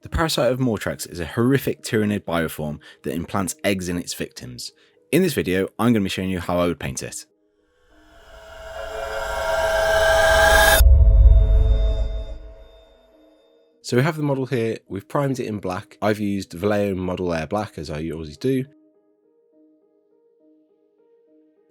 The Parasite of Mortrex is a horrific Tyranid bioform that implants eggs in its victims. In this video, I'm going to be showing you how I would paint it. So we have the model here, we've primed it in black. I've used VALLEJO Model Air Black as I always do.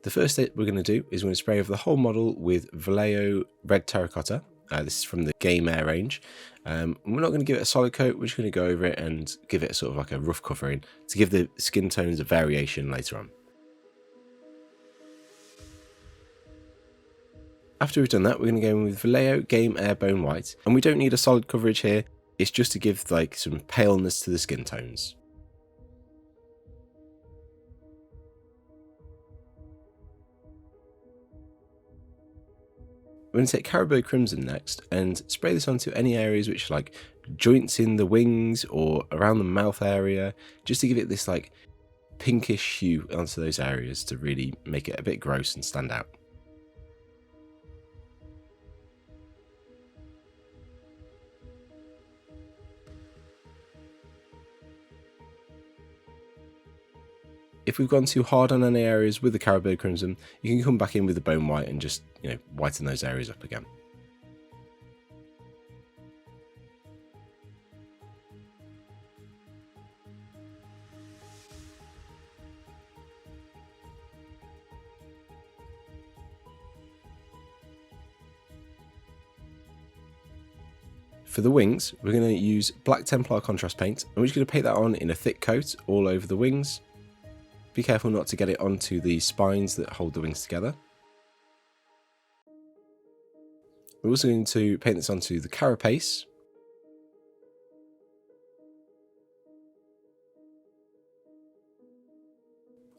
The first thing we're going to do is we're going to spray over the whole model with VALLEJO Red Terracotta. This is from the Game Air range. We're not going to give it a solid coat, we're just going to go over it and give it sort of like a rough covering to give the skin tones a variation later on. After we've done that, we're going to go in with VALLEJO Game Air BONEWHITE, and we don't need a solid coverage here, it's just to give like some paleness to the skin tones. We're going to take CARROBURG Crimson next and spray this onto any areas which are like joints in the wings or around the mouth area, just to give it this like pinkish hue onto those areas to really make it a bit gross and stand out. If we've gone too hard on any areas with the CARROBURG Crimson, you can come back in with the BONEWHITE and just, whiten those areas up again. For the wings, we're going to use black TEMPLAR contrast paint, and we're just going to paint that on in a thick coat all over the wings. Be careful not to get it onto the spines that hold the wings together. We're also going to paint this onto the carapace.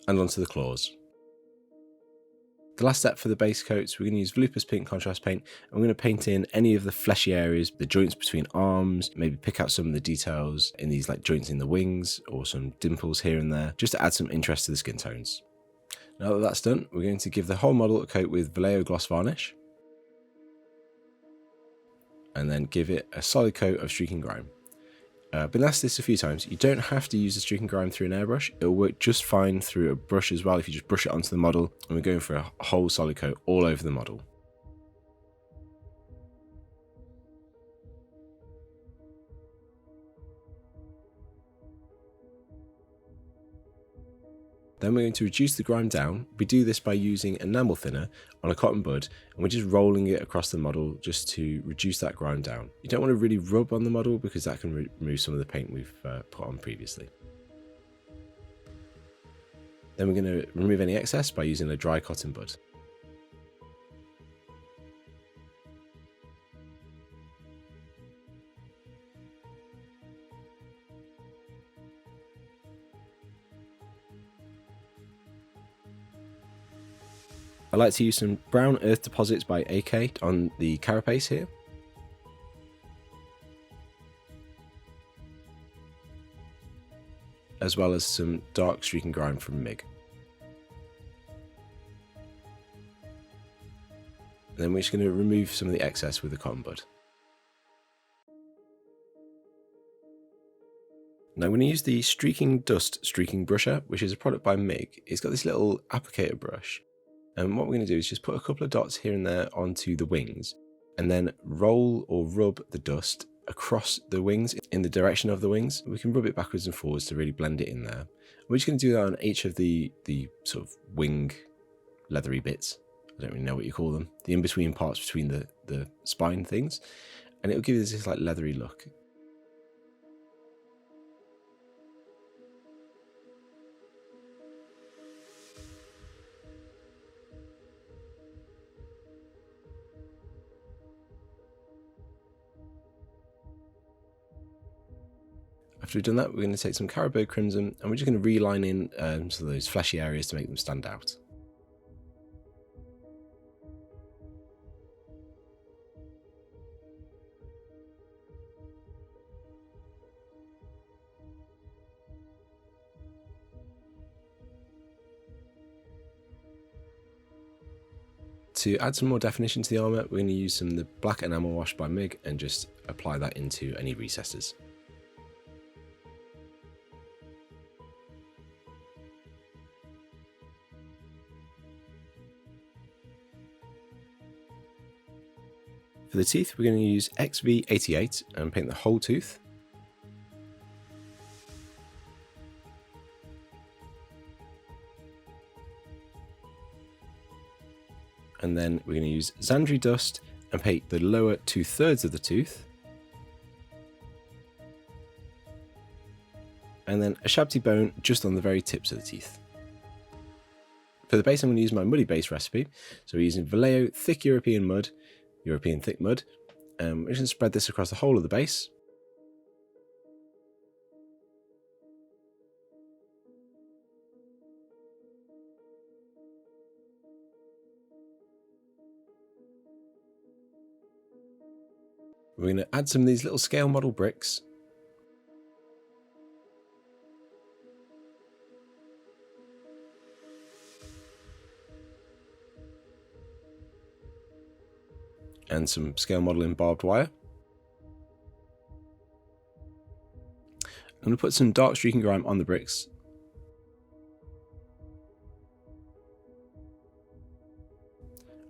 And onto the claws. The last step for the base coats, we're going to use VOLUPUS pink contrast paint, and we're going to paint in any of the fleshy areas, the joints between arms, maybe pick out some of the details in these like joints in the wings or some dimples here and there, just to add some interest to the skin tones. Now that that's done, we're going to give the whole model a coat with VALLEJO Gloss Varnish, and then give it a solid coat of streaking grime. I've been asked this a few times, you don't have to use the streaking grime through an airbrush, it'll work just fine through a brush as well if you just brush it onto the model, and we're going for a whole solid coat all over the model. Then we're going to reduce the grime down. We do this by using enamel thinner on a cotton bud, and we're just rolling it across the model just to reduce that grime down. You don't want to really rub on the model because that can remove some of the paint we've put on previously. Then we're going to remove any excess by using a dry cotton bud. I like to use some brown earth deposits by AK on the carapace here. As well as some dark streaking grime from MIG. And then we're just going to remove some of the excess with the cotton bud. Now I'm going to use the Streaking Dust Streaking Brusher, which is a product by MIG. It's got this little applicator brush. And what we're going to do is just put a couple of dots here and there onto the wings, and then roll or rub the dust across the wings in the direction of the wings. We can rub it backwards and forwards to really blend it in there. We're just going to do that on each of the sort of wing leathery bits. I don't really know what you call them. The in-between parts between the spine things. And it'll give you this like leathery look. After we've done that, we're going to take some CARROBURG Crimson, and we're just going to reline in some of those fleshy areas to make them stand out. To add some more definition to the armour, we're going to use some of the black enamel wash by MIG and just apply that into any recesses. For the teeth, we're going to use XV88 and paint the whole tooth. And then we're going to use Zandri dust and paint the lower 2/3 of the tooth. And then a shabty bone just on the very tips of the teeth. For the base, I'm going to use my muddy base recipe. So we're using VALLEJO thick European thick mud. We're just going to spread this across the whole of the base. We're going to add some of these little scale model bricks. And some scale modeling barbed wire. I'm going to put some dark streaking grime on the bricks.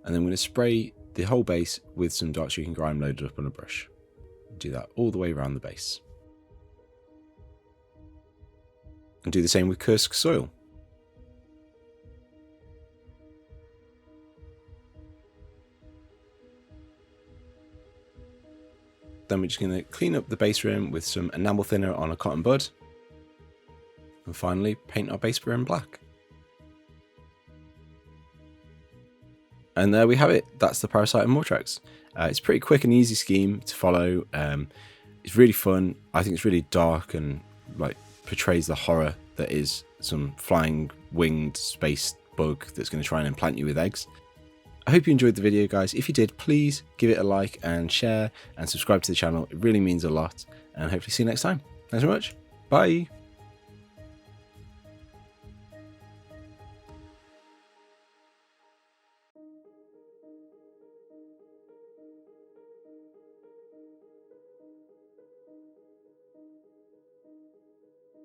And then I'm going to spray the whole base with some dark streaking grime loaded up on a brush. Do that all the way around the base. And do the same with KURSK soil. Then we're just going to clean up the base rim with some enamel thinner on a cotton bud. And finally, paint our base rim black. And there we have it. That's the Parasite of Mortrex. It's a pretty quick and easy scheme to follow. It's really fun. I think it's really dark and like portrays the horror that is some flying winged space bug that's going to try and implant you with eggs. I hope you enjoyed the video, guys. If you did, please give it a like and share and subscribe to the channel. It really means a lot, and hopefully see you next time. Thanks very much. Bye.